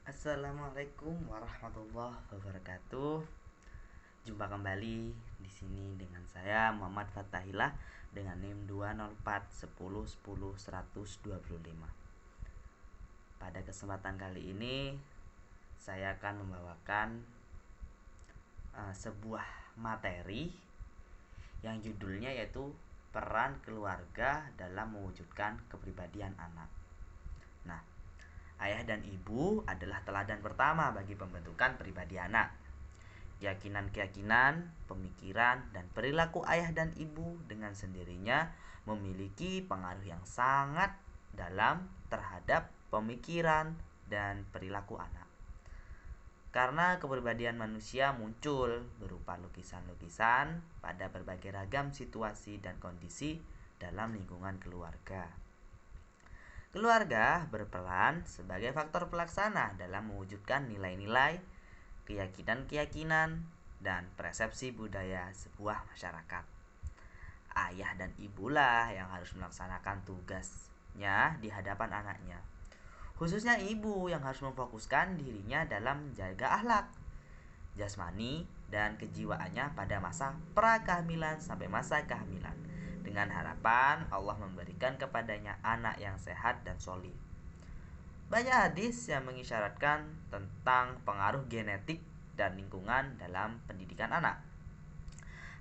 Assalamualaikum warahmatullahi wabarakatuh. Jumpa kembali di sini dengan saya Muhammad Fatahillah dengan NIM 204 10 10 125. Pada kesempatan kali ini saya akan membawakan sebuah materi yang judulnya yaitu peran keluarga dalam mewujudkan kepribadian anak. Nah, ayah dan ibu adalah teladan pertama bagi pembentukan pribadi anak. Keyakinan-keyakinan, pemikiran, dan perilaku ayah dan ibu dengan sendirinya memiliki pengaruh yang sangat dalam terhadap pemikiran dan perilaku anak. Karena kepribadian manusia muncul berupa lukisan-lukisan pada berbagai ragam situasi dan kondisi dalam lingkungan keluarga. Keluarga berperan sebagai faktor pelaksana dalam mewujudkan nilai-nilai, keyakinan-keyakinan, dan persepsi budaya sebuah masyarakat. Ayah dan ibulah yang harus melaksanakan tugasnya di hadapan anaknya. Khususnya ibu yang harus memfokuskan dirinya dalam menjaga akhlak, jasmani, dan kejiwaannya pada masa prakehamilan sampai masa kehamilan, dengan harapan Allah memberikan kepadanya anak yang sehat dan solih. Banyak hadis yang mengisyaratkan tentang pengaruh genetik dan lingkungan dalam pendidikan anak.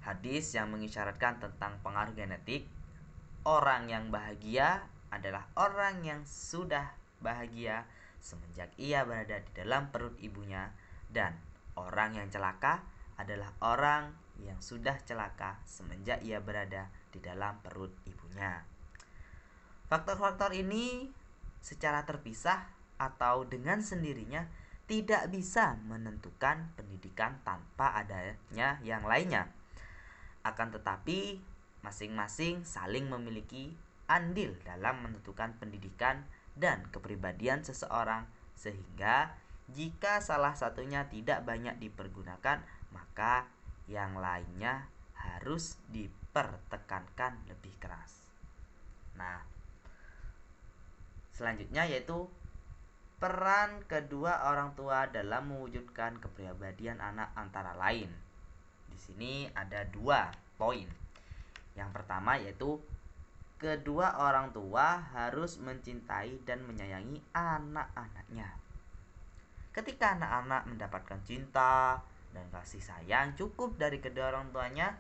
Hadis yang mengisyaratkan tentang pengaruh genetik, orang yang bahagia adalah orang yang sudah bahagia semenjak ia berada di dalam perut ibunya, dan orang yang celaka adalah orang yang sudah celaka semenjak ia berada di dalam perut ibunya. Faktor-faktor ini secara terpisah atau dengan sendirinya tidak bisa menentukan pendidikan tanpa adanya yang lainnya. Akan tetapi, masing-masing saling memiliki andil dalam menentukan pendidikan dan kepribadian seseorang, sehingga jika salah satunya tidak banyak dipergunakan, maka yang lainnya harus dipertekankan lebih keras. Nah, selanjutnya yaitu peran kedua orang tua dalam mewujudkan kepribadian anak antara lain. Di sini ada 2 poin. Yang pertama yaitu kedua orang tua harus mencintai dan menyayangi anak-anaknya. Ketika anak-anak mendapatkan cinta dan kasih sayang cukup dari kedua orang tuanya,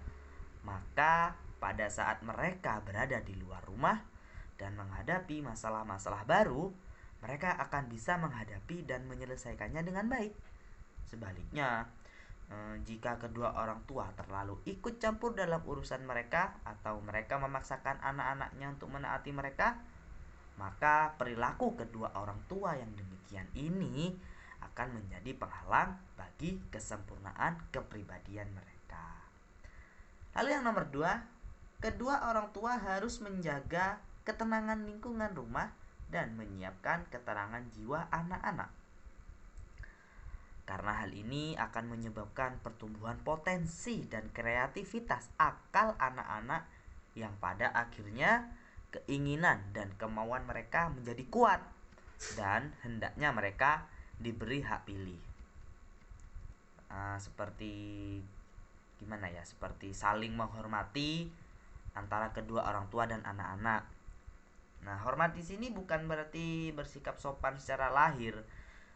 maka pada saat mereka berada di luar rumah dan menghadapi masalah-masalah baru, mereka akan bisa menghadapi dan menyelesaikannya dengan baik. Sebaliknya, jika kedua orang tua terlalu ikut campur dalam urusan mereka atau mereka memaksakan anak-anaknya untuk menaati mereka, maka perilaku kedua orang tua yang demikian ini akan menjadi penghalang bagi kesempurnaan kepribadian mereka. Lalu yang nomor 2, kedua orang tua harus menjaga ketenangan lingkungan rumah dan menyiapkan keterangan jiwa anak-anak. Karena hal ini akan menyebabkan pertumbuhan potensi dan kreativitas akal anak-anak yang pada akhirnya keinginan dan kemauan mereka menjadi kuat dan hendaknya mereka diberi hak pilih. Seperti gimana ya? Seperti saling menghormati antara kedua orang tua dan anak-anak. Nah, hormat di sini bukan berarti bersikap sopan secara lahir,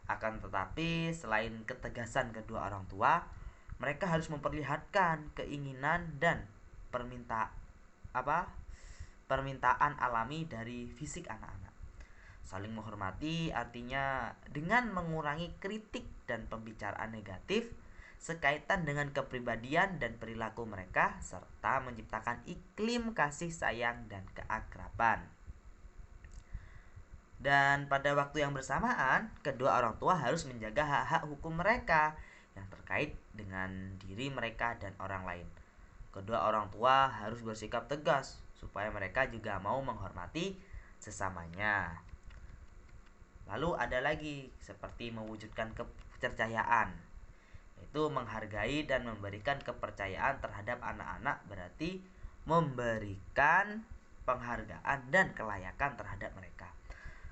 akan tetapi selain ketegasan kedua orang tua, mereka harus memperlihatkan keinginan dan permintaan alami dari fisik anak-anak. Saling menghormati artinya dengan mengurangi kritik dan pembicaraan negatif sekaitan dengan kepribadian dan perilaku mereka, serta menciptakan iklim kasih sayang dan keakraban. Dan pada waktu yang bersamaan, kedua orang tua harus menjaga hak-hak hukum mereka yang terkait dengan diri mereka dan orang lain. Kedua orang tua harus bersikap tegas supaya mereka juga mau menghormati sesamanya. Lalu ada lagi seperti mewujudkan kepercayaan, yaitu menghargai dan memberikan kepercayaan terhadap anak-anak, berarti memberikan penghargaan dan kelayakan terhadap mereka.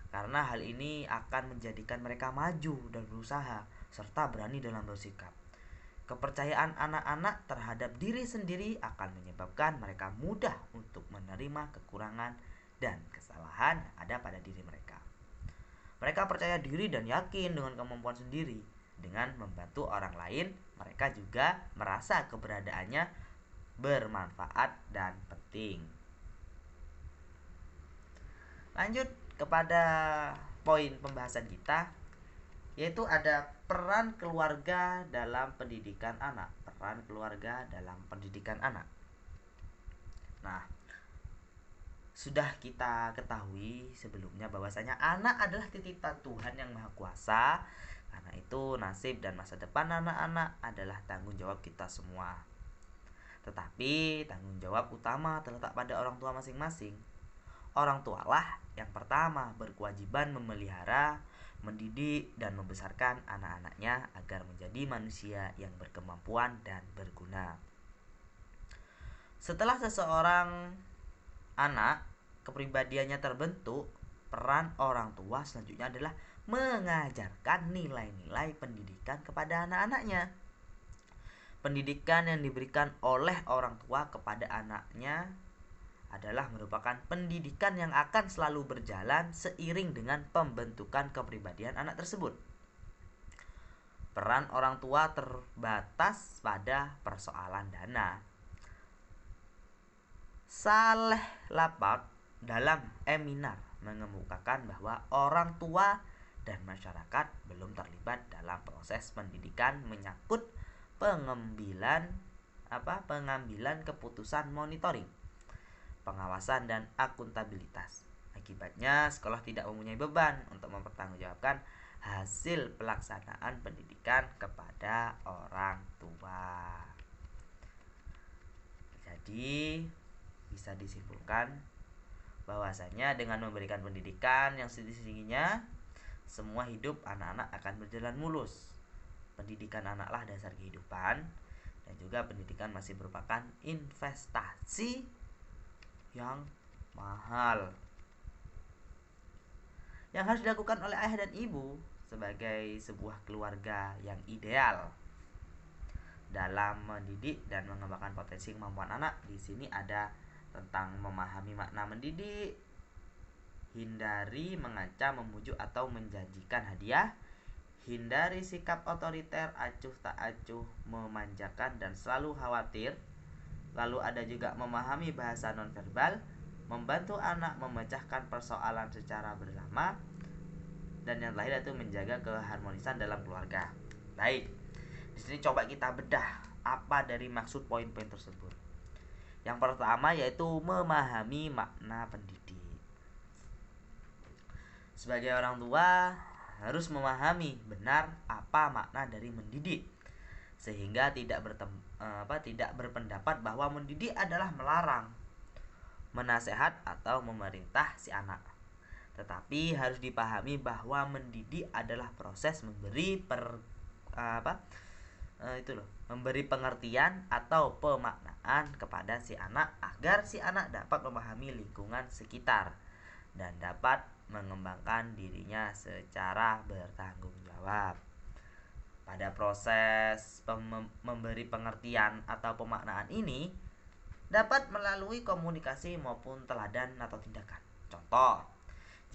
karena hal ini akan menjadikan mereka maju dan berusaha serta berani dalam bersikap. Kepercayaan anak-anak terhadap diri sendiri akan menyebabkan mereka mudah untuk menerima kekurangan dan kesalahan yang ada pada diri mereka. Mereka percaya diri dan yakin dengan kemampuan sendiri. Dengan membantu orang lain, mereka juga merasa keberadaannya bermanfaat dan penting. Lanjut kepada poin pembahasan kita, yaitu ada peran keluarga dalam pendidikan anak. Peran keluarga dalam pendidikan anak. Nah, sudah kita ketahui sebelumnya bahwasanya anak adalah titipan Tuhan yang Maha Kuasa. Karena itu nasib dan masa depan anak-anak adalah tanggung jawab kita semua. Tetapi tanggung jawab utama terletak pada orang tua masing-masing. Orang tualah yang pertama berkewajiban memelihara, mendidik, dan membesarkan anak-anaknya agar menjadi manusia yang berkemampuan dan berguna. Setelah seseorang anak kepribadiannya terbentuk, peran orang tua selanjutnya adalah mengajarkan nilai-nilai pendidikan kepada anak-anaknya. Pendidikan yang diberikan oleh orang tua kepada anaknya adalah merupakan pendidikan yang akan selalu berjalan seiring dengan pembentukan kepribadian anak tersebut. Peran orang tua terbatas pada persoalan dana. Saleh Lapak dalam Eminar mengemukakan bahwa orang tua dan masyarakat belum terlibat dalam proses pendidikan menyangkut pengambilan keputusan monitoring, pengawasan dan akuntabilitas. Akibatnya sekolah tidak mempunyai beban untuk mempertanggungjawabkan hasil pelaksanaan pendidikan kepada orang tua. Jadi bisa disimpulkan bahwasanya dengan memberikan pendidikan yang setinggi-tingginya, semua hidup anak-anak akan berjalan mulus. Pendidikan anaklah dasar kehidupan, dan juga pendidikan masih merupakan investasi yang mahal yang harus dilakukan oleh ayah dan ibu sebagai sebuah keluarga yang ideal dalam mendidik dan mengembangkan potensi kemampuan anak. Di sini ada tentang memahami makna mendidik, hindari mengancam, memujuk atau menjanjikan hadiah, hindari sikap otoriter, acuh tak acuh, memanjakan dan selalu khawatir. Lalu ada juga memahami bahasa nonverbal, membantu anak memecahkan persoalan secara bersama, dan yang terakhir itu menjaga keharmonisan dalam keluarga. Baik, di sini coba kita bedah apa dari maksud poin-poin tersebut. Yang pertama yaitu memahami makna pendidik. Sebagai orang tua harus memahami benar apa makna dari mendidik, sehingga tidak berpendapat bahwa mendidik adalah melarang, menasehat atau memerintah si anak. Tetapi harus dipahami bahwa mendidik adalah proses memberi memberi pengertian atau pemaknaan kepada si anak agar si anak dapat memahami lingkungan sekitar dan dapat mengembangkan dirinya secara bertanggung jawab. Pada proses memberi pengertian atau pemaknaan ini dapat melalui komunikasi maupun teladan atau tindakan. Contoh,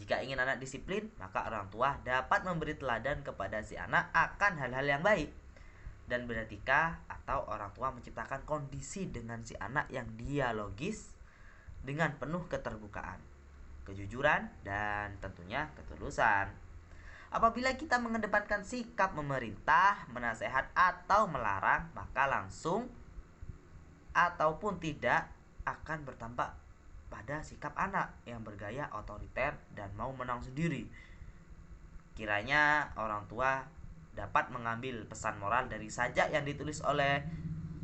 jika ingin anak disiplin, maka orang tua dapat memberi teladan kepada si anak akan hal-hal yang baik. Dan beretika atau orang tua menciptakan kondisi dengan si anak yang dialogis dengan penuh keterbukaan, kejujuran, dan tentunya ketulusan. Apabila kita mengedepankan sikap memerintah, menasehat, atau melarang, maka langsung ataupun tidak akan bertampak pada sikap anak yang bergaya otoriter dan mau menang sendiri. Kiranya orang tua dapat mengambil pesan moral dari sajak yang ditulis oleh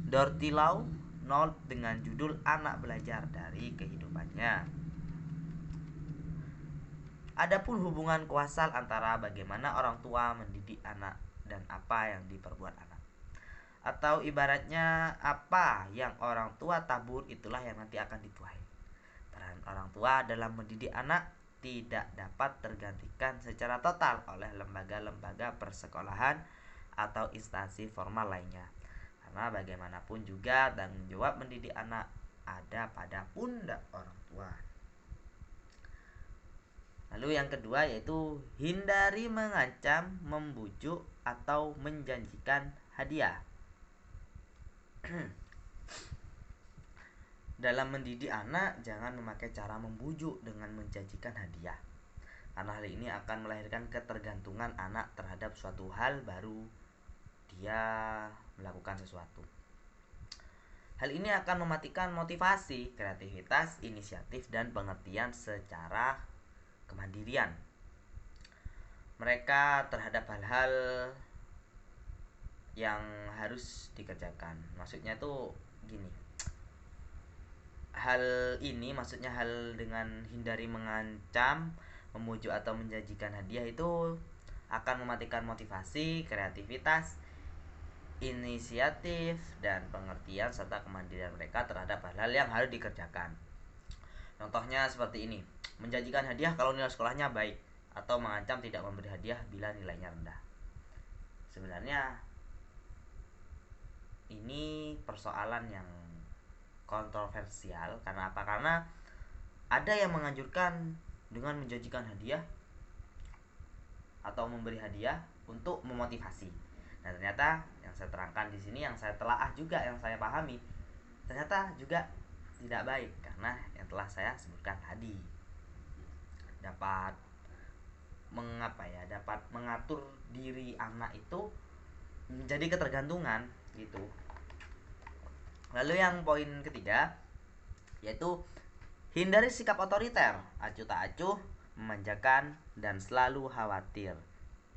Dorothy Lau Nold dengan judul Anak Belajar dari Kehidupannya. Adapun hubungan kausal antara bagaimana orang tua mendidik anak dan apa yang diperbuat anak, atau ibaratnya apa yang orang tua tabur itulah yang nanti akan dituai. Peran orang tua dalam mendidik anak tidak dapat tergantikan secara total oleh lembaga-lembaga persekolahan atau instansi formal lainnya. Karena bagaimanapun juga tanggung jawab mendidik anak ada pada pundak orang tua. Lalu yang kedua yaitu hindari mengancam, membujuk, atau menjanjikan hadiah. Dalam mendidik anak, jangan memakai cara membujuk dengan menjanjikan hadiah. Karena hal ini akan melahirkan ketergantungan anak terhadap suatu hal baru dia melakukan sesuatu. Hal ini akan mematikan motivasi, kreativitas, inisiatif, dan pengertian secara kemandirian mereka terhadap hal-hal yang harus dikerjakan. Maksudnya tuh gini, hal ini maksudnya hal dengan hindari mengancam, memujuk, atau menjanjikan hadiah itu akan mematikan motivasi, kreativitas, inisiatif, dan pengertian serta kemandirian mereka terhadap hal-hal yang harus dikerjakan. Contohnya seperti ini, menjanjikan hadiah kalau nilai sekolahnya baik, atau mengancam tidak memberi hadiah bila nilainya rendah. Sebenarnya ini persoalan yang kontroversial. Karena apa? Karena ada yang menganjurkan dengan menjanjikan hadiah atau memberi hadiah untuk memotivasi. Nah, ternyata yang saya terangkan di sini, yang saya telaah juga, yang saya pahami, ternyata juga tidak baik karena yang telah saya sebutkan tadi dapat dapat mengatur diri anak itu menjadi ketergantungan gitu. Lalu yang poin ketiga yaitu hindari sikap otoriter, acuh tak acuh, memanjakan, dan selalu khawatir.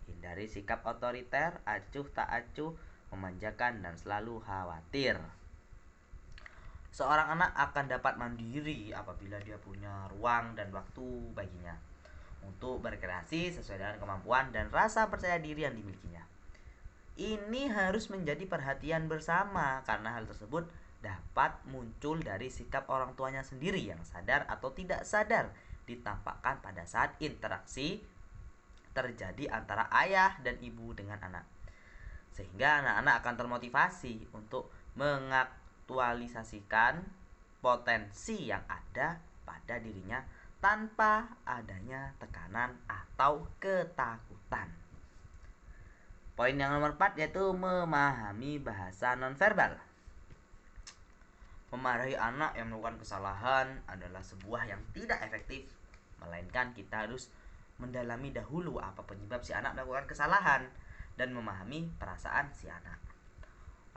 Hindari sikap otoriter, acuh tak acuh, memanjakan, dan selalu khawatir. Seorang anak akan dapat mandiri apabila dia punya ruang dan waktu baginya untuk berkreasi sesuai dengan kemampuan dan rasa percaya diri yang dimilikinya. Ini harus menjadi perhatian bersama karena hal tersebut dapat muncul dari sikap orang tuanya sendiri yang sadar atau tidak sadar ditampakkan pada saat interaksi terjadi antara ayah dan ibu dengan anak. Sehingga anak-anak akan termotivasi untuk mengaktualisasikan potensi yang ada pada dirinya tanpa adanya tekanan atau ketakutan. Poin yang nomor 4 yaitu memahami bahasa nonverbal. Memarahi anak yang melakukan kesalahan adalah sebuah yang tidak efektif, melainkan kita harus mendalami dahulu apa penyebab si anak melakukan kesalahan dan memahami perasaan si anak.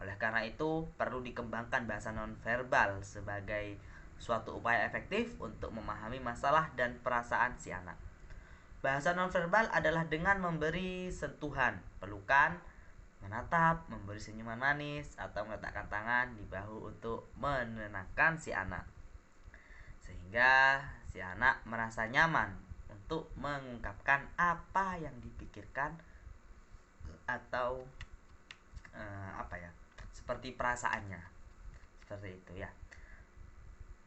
Oleh karena itu, perlu dikembangkan bahasa nonverbal sebagai suatu upaya efektif untuk memahami masalah dan perasaan si anak. Bahasa nonverbal adalah dengan memberi sentuhan, pelukan, menatap, memberi senyuman manis, atau meletakkan tangan di bahu untuk menenangkan si anak. Sehingga si anak merasa nyaman untuk mengungkapkan apa yang dipikirkan atau seperti perasaannya. Seperti itu ya.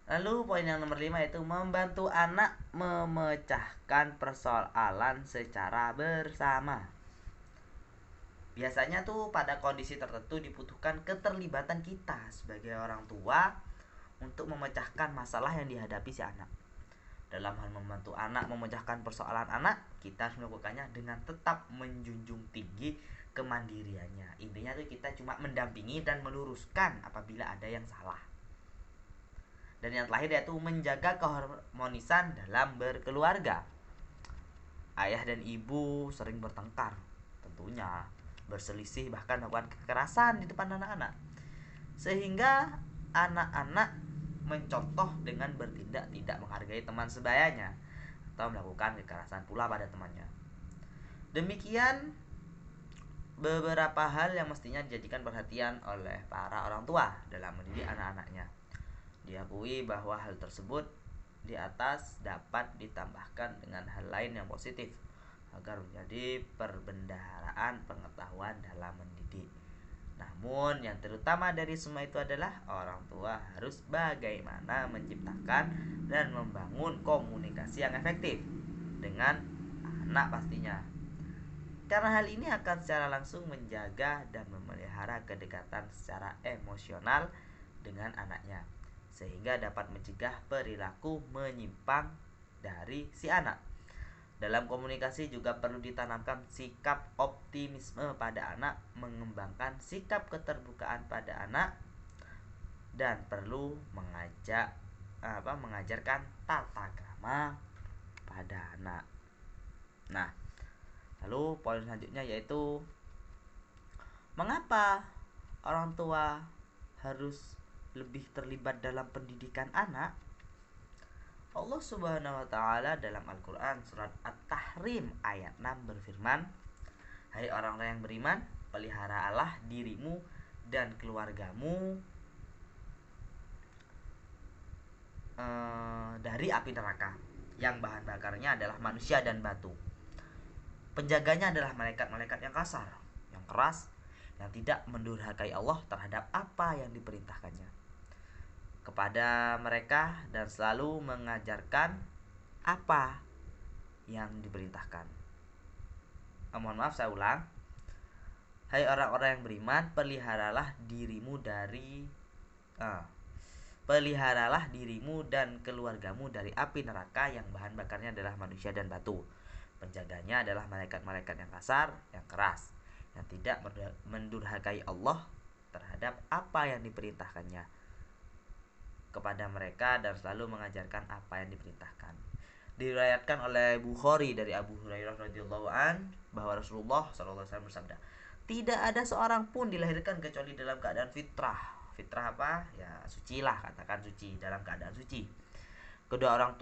Lalu poin yang nomor 5 yaitu membantu anak memecahkan persoalan secara bersama. Biasanya tuh pada kondisi tertentu dibutuhkan keterlibatan kita sebagai orang tua untuk memecahkan masalah yang dihadapi si anak. Dalam hal membantu anak memecahkan persoalan anak, kita harus melakukannya dengan tetap menjunjung tinggi kemandiriannya. Intinya tuh kita cuma mendampingi dan meluruskan apabila ada yang salah. Dan yang terakhir yaitu menjaga keharmonisan dalam berkeluarga. Ayah dan ibu sering bertengkar, tentunya berselisih, bahkan melakukan kekerasan di depan anak-anak. Sehingga anak-anak mencontoh dengan bertindak tidak menghargai teman sebayanya atau melakukan kekerasan pula pada temannya. Demikian beberapa hal yang mestinya dijadikan perhatian oleh para orang tua dalam mendidik anak-anaknya. Diakui bahwa hal tersebut di atas dapat ditambahkan dengan hal lain yang positif agar menjadi perbendaharaan pengetahuan dalam mendidik. Namun yang terutama dari semua itu adalah orang tua harus bagaimana menciptakan dan membangun komunikasi yang efektif dengan anak pastinya. Karena hal ini akan secara langsung menjaga dan memelihara kedekatan secara emosional dengan anaknya, sehingga dapat mencegah perilaku menyimpang dari si anak. Dalam komunikasi juga perlu ditanamkan sikap optimisme pada anak, mengembangkan sikap keterbukaan pada anak, dan perlu mengajarkan tata krama pada anak. Nah, lalu poin selanjutnya yaitu mengapa orang tua harus lebih terlibat dalam pendidikan anak? Allah Subhanahu wa taala dalam Al-Qur'an surat At-Tahrim ayat 6 berfirman, "Hai orang-orang yang beriman, peliharalah dirimu dan keluargamu dari api neraka yang bahan bakarnya adalah manusia dan batu. Penjaganya adalah malaikat-malaikat yang kasar, yang keras, yang tidak mendurhakai Allah terhadap apa yang diperintahkannya kepada mereka dan selalu mengajarkan apa yang diperintahkan." Mohon maaf, saya ulang. Hai orang-orang yang beriman, peliharalah dirimu dan keluargamu dari api neraka yang bahan bakarnya adalah manusia dan batu. Penjaganya adalah malaikat-malaikat yang kasar, yang keras, yang tidak mendurhakai Allah terhadap apa yang diperintahkannya kepada mereka dan selalu mengajarkan apa yang diperintahkan. Diriwayatkan oleh Bukhari dari Abu Hurairah radhiyallahu an bahwa Rasulullah SAW bersabda, "Tidak ada seorang pun dilahirkan kecuali dalam keadaan fitrah." Fitrah apa? Ya, suci lah, katakan suci, dalam keadaan suci. Kedua orang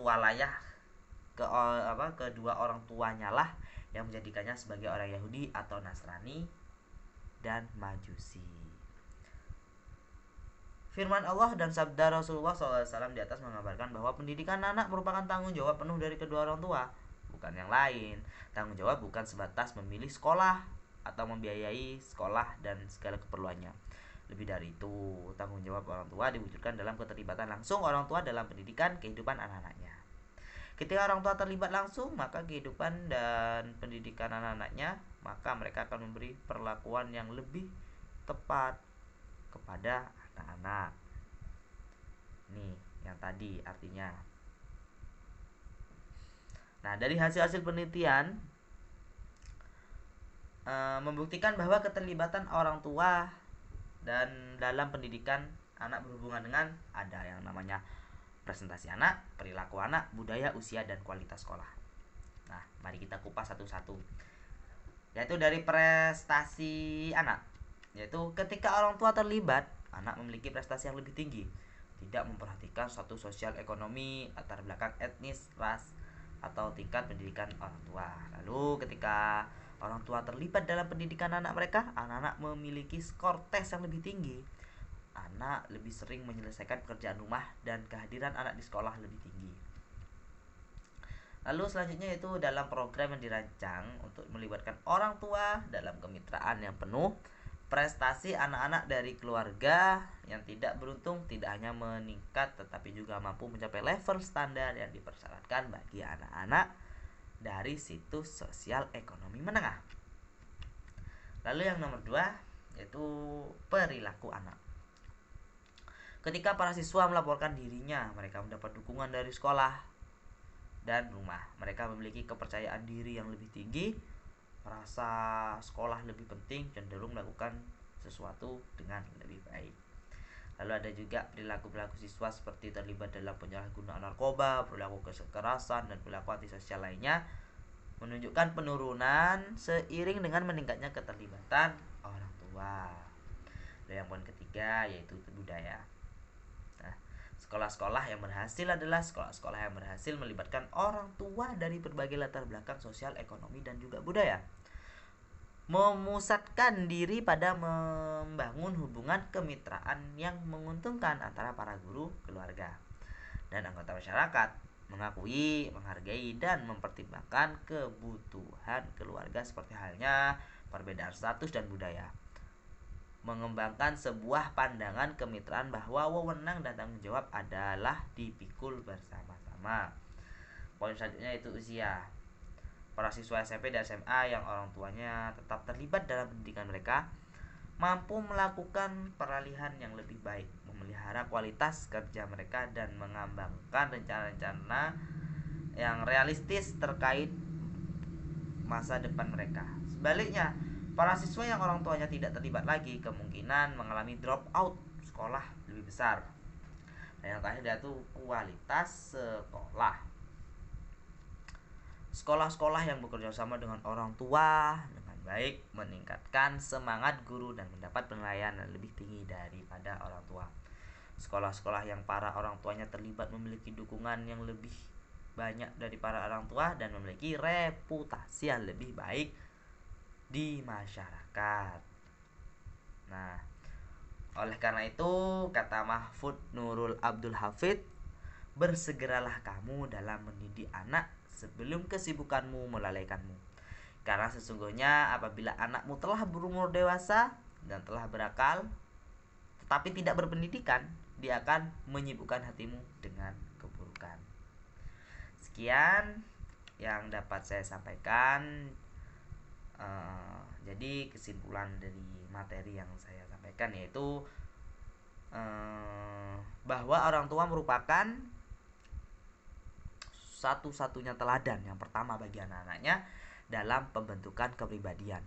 tuanya lah yang menjadikannya sebagai orang Yahudi atau Nasrani dan Majusi. Firman Allah dan sabda Rasulullah SAW di atas mengabarkan bahwa pendidikan anak merupakan tanggung jawab penuh dari kedua orang tua, bukan yang lain. Tanggung jawab bukan sebatas memilih sekolah atau membiayai sekolah dan segala keperluannya. Lebih dari itu, tanggung jawab orang tua diwujudkan dalam keterlibatan langsung orang tua dalam pendidikan kehidupan anak-anaknya. Ketika orang tua terlibat langsung, maka kehidupan dan pendidikan anak-anaknya, maka mereka akan memberi perlakuan yang lebih tepat kepada anak-anak. Nih, yang tadi artinya. Nah, dari hasil-hasil penelitian membuktikan bahwa keterlibatan orang tua dan dalam pendidikan anak berhubungan dengan ada yang namanya presentasi anak, perilaku anak, budaya, usia, dan kualitas sekolah. Nah, mari kita kupas satu-satu. Yaitu dari prestasi anak. Yaitu ketika orang tua terlibat, anak memiliki prestasi yang lebih tinggi. Tidak memperhatikan suatu sosial ekonomi, latar belakang etnis, ras, atau tingkat pendidikan orang tua. Lalu ketika orang tua terlibat dalam pendidikan anak mereka, anak-anak memiliki skor tes yang lebih tinggi. Anak lebih sering menyelesaikan pekerjaan rumah dan kehadiran anak di sekolah lebih tinggi. Lalu selanjutnya yaitu dalam program yang dirancang untuk melibatkan orang tua dalam kemitraan yang penuh, prestasi anak-anak dari keluarga yang tidak beruntung tidak hanya meningkat tetapi juga mampu mencapai level standar yang dipersyaratkan bagi anak-anak dari situs sosial ekonomi menengah. Lalu yang nomor 2 yaitu perilaku anak. Ketika para siswa melaporkan dirinya, mereka mendapat dukungan dari sekolah dan rumah. Mereka memiliki kepercayaan diri yang lebih tinggi, merasa sekolah lebih penting, cenderung melakukan sesuatu dengan lebih baik. Lalu ada juga perilaku-perilaku siswa seperti terlibat dalam penyalahgunaan narkoba, perilaku kekerasan, dan perilaku antisosial lainnya, menunjukkan penurunan seiring dengan meningkatnya keterlibatan orang tua. Dan yang poin ketiga yaitu budaya. Nah, sekolah-sekolah yang berhasil adalah sekolah-sekolah yang berhasil melibatkan orang tua dari berbagai latar belakang sosial, ekonomi, dan juga budaya. Memusatkan diri pada membangun hubungan kemitraan yang menguntungkan antara para guru, keluarga, dan anggota masyarakat, mengakui, menghargai, dan mempertimbangkan kebutuhan keluarga seperti halnya perbedaan status dan budaya, mengembangkan sebuah pandangan kemitraan bahwa wewenang dan tanggung jawab adalah dipikul bersama-sama. Poin selanjutnya itu usia. Para siswa SMP dan SMA yang orang tuanya tetap terlibat dalam pendidikan mereka mampu melakukan peralihan yang lebih baik, memelihara kualitas kerja mereka, dan mengembangkan rencana-rencana yang realistis terkait masa depan mereka. Sebaliknya, para siswa yang orang tuanya tidak terlibat lagi kemungkinan mengalami drop out sekolah lebih besar. Dan yang terakhir yaitu kualitas sekolah. Sekolah-sekolah yang bekerja sama dengan orang tua dengan baik meningkatkan semangat guru dan mendapat penilaian yang lebih tinggi daripada orang tua. Sekolah-sekolah yang para orang tuanya terlibat memiliki dukungan yang lebih banyak dari para orang tua dan memiliki reputasi yang lebih baik di masyarakat. Nah, oleh karena itu kata Mahfud Nurul Abdul Hafid, bersegeralah kamu dalam mendidik anak sebelum kesibukanmu melalaikanmu. Karena sesungguhnya apabila anakmu telah berumur dewasa dan telah berakal tetapi tidak berpendidikan, dia akan menyibukkan hatimu dengan keburukan. Sekian yang dapat saya sampaikan. Jadi kesimpulan dari materi yang saya sampaikan yaitu bahwa orang tua merupakan satu-satunya teladan yang pertama bagi anak-anaknya dalam pembentukan kepribadian.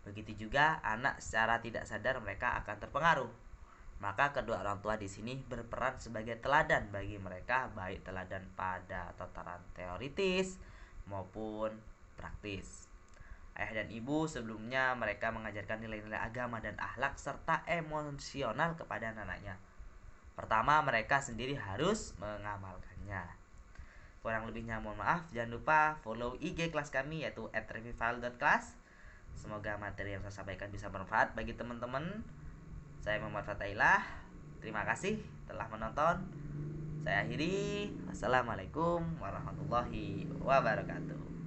Begitu juga anak secara tidak sadar mereka akan terpengaruh. Maka kedua orang tua di sini berperan sebagai teladan bagi mereka, baik teladan pada tataran teoritis maupun praktis. Ayah dan ibu sebelumnya mereka mengajarkan nilai-nilai agama dan akhlak serta emosional kepada anak-anaknya. Pertama, mereka sendiri harus mengamalkannya. Kurang lebihnya mohon maaf. Jangan lupa follow IG kelas kami yaitu @revifal.class. Semoga materi yang saya sampaikan bisa bermanfaat bagi teman-teman. Saya Muhammad Fatailah. Terima kasih telah menonton. Saya akhiri. Wassalamualaikum warahmatullahi wabarakatuh.